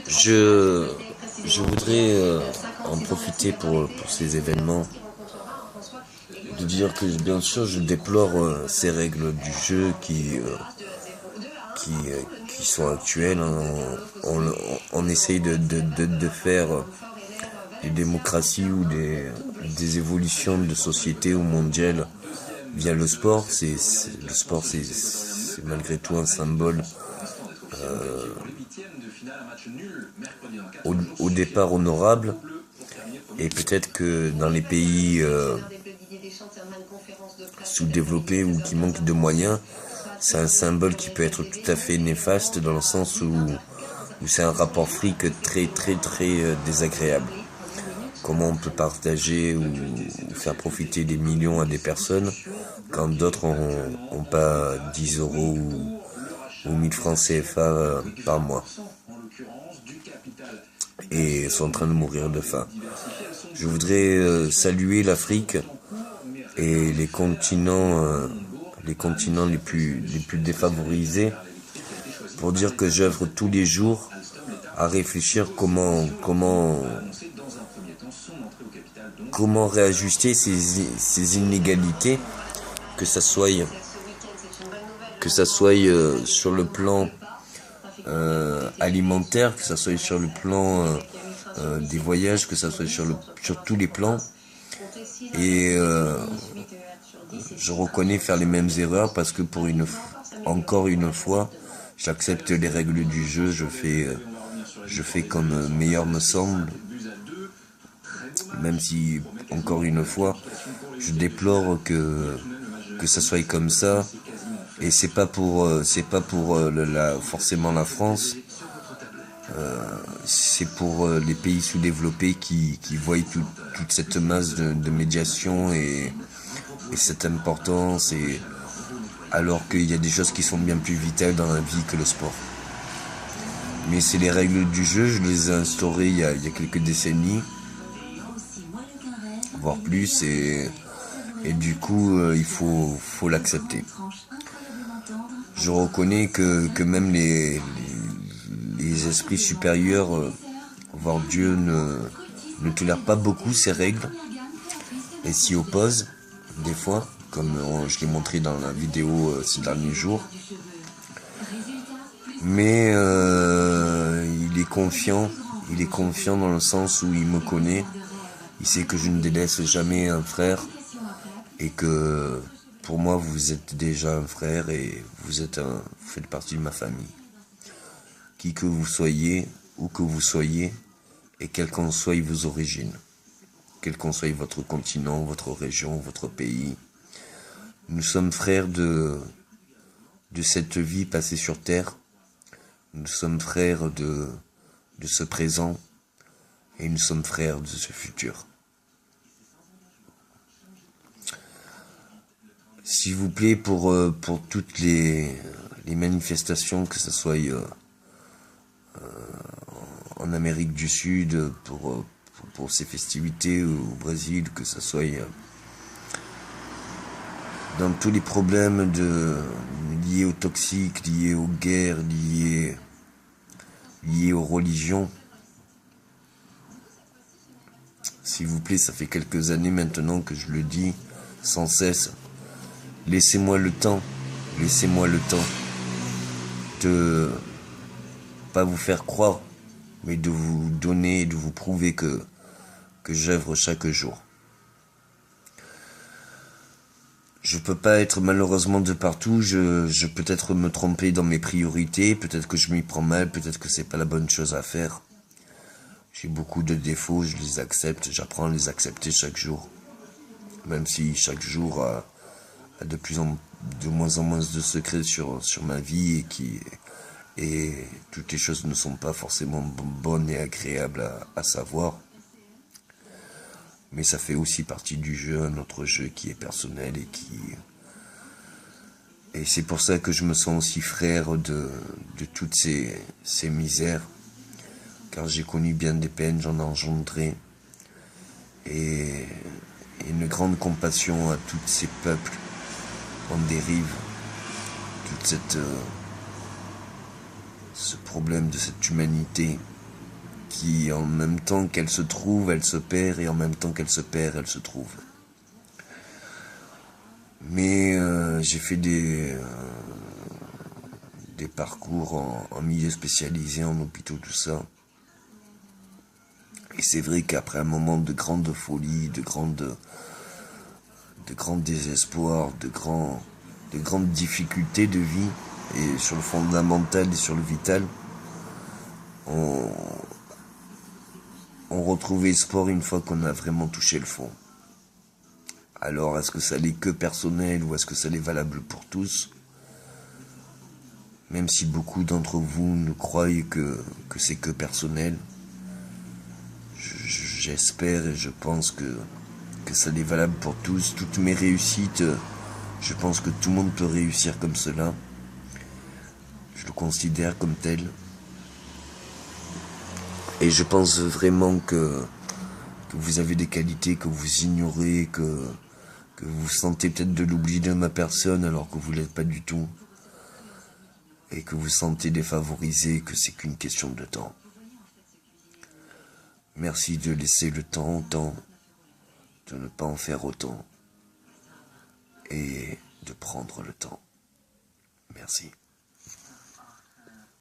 Je, je voudrais en profiter pour ces événements, de dire que bien sûr je déplore ces règles du jeu qui sont actuelles. On essaye de faire des démocraties ou des évolutions de société ou mondiale via le sport. Le sport, c'est malgré tout un symbole au départ honorable. Et peut-être que dans les pays sous-développés ou qui manquent de moyens, c'est un symbole qui peut être tout à fait néfaste dans le sens où c'est un rapport fric très désagréable. Comment on peut partager ou faire profiter des millions à des personnes quand d'autres ont pas 10 euros ou 1000 francs CFA par mois et sont en train de mourir de faim. Je voudrais saluer l'Afrique et les continents les plus défavorisés pour dire que j'œuvre tous les jours à réfléchir comment réajuster ces inégalités, que ça soit sur le plan alimentaire, que ça soit sur le plan des voyages, que ça soit sur tous les plans. Et je reconnais faire les mêmes erreurs parce que encore une fois, j'accepte les règles du jeu, je fais comme meilleur me semble, même si, encore une fois, je déplore que ça soit comme ça. Et c'est pas pour forcément la France, c'est pour les pays sous-développés qui voient toute cette masse de médiation et cette importance, et alors qu'il y a des choses qui sont bien plus vitales dans la vie que le sport. Mais c'est les règles du jeu, je les ai instaurées il y a quelques décennies, voire plus, et du coup il faut l'accepter. Je reconnais que même les esprits supérieurs, voire Dieu, ne tolèrent pas beaucoup ces règles et s'y opposent des fois, comme je l'ai montré dans la vidéo ces derniers jours. Mais il est confiant dans le sens où il me connaît, il sait que je ne délaisse jamais un frère et que pour moi vous êtes déjà un frère et vous faites partie de ma famille. Qui que vous soyez, où que vous soyez, et quelles qu'en soient vos origines, quel qu'en soit votre continent, votre région, votre pays, nous sommes frères de cette vie passée sur terre, nous sommes frères de ce présent, et nous sommes frères de ce futur. S'il vous plaît, pour toutes les manifestations, que ce soit en Amérique du Sud, pour ces festivités, au Brésil, que ce soit dans tous les problèmes liés aux toxiques, liés aux guerres, liés aux religions. S'il vous plaît, ça fait quelques années maintenant que je le dis sans cesse. Laissez-moi le temps de pas vous faire croire, mais de vous donner et de vous prouver que j'œuvre chaque jour. Je peux pas être malheureusement de partout, je peut-être me tromper dans mes priorités, peut-être que je m'y prends mal, peut-être que c'est pas la bonne chose à faire. J'ai beaucoup de défauts, je les accepte, j'apprends à les accepter chaque jour. Même si chaque jour a de moins en moins de secrets sur ma vie et toutes les choses ne sont pas forcément bonnes et agréables à savoir. Mais ça fait aussi partie du jeu, un autre jeu qui est personnel et c'est pour ça que je me sens aussi frère de toutes ces misères, car j'ai connu bien des peines, j'en ai engendré, et une grande compassion à tous ces peuples en dérive, toute cette ce problème de cette humanité qui, en même temps qu'elle se trouve, elle se perd, et en même temps qu'elle se perd, elle se trouve. Mais j'ai fait des parcours en milieu spécialisé, en hôpitaux, tout ça. Et c'est vrai qu'après un moment de grande folie, de grand désespoir, de grandes difficultés de vie, et sur le fondamental et sur le vital, on retrouve espoir une fois qu'on a vraiment touché le fond. Alors, est-ce que ça l'est que personnel ou est-ce que ça l'est valable pour tous? Même si beaucoup d'entre vous ne croient que c'est que personnel, j'espère et je pense que ça l'est valable pour tous. Toutes mes réussites, je pense que tout le monde peut réussir comme cela. Je le considère comme tel. Et je pense vraiment que vous avez des qualités que vous ignorez, que vous sentez peut-être de l'oubli de ma personne alors que vous ne l'êtes pas du tout. Et que vous sentez défavorisé, que c'est qu'une question de temps. Merci de laisser le temps au temps, de ne pas en faire autant, et de prendre le temps. Merci.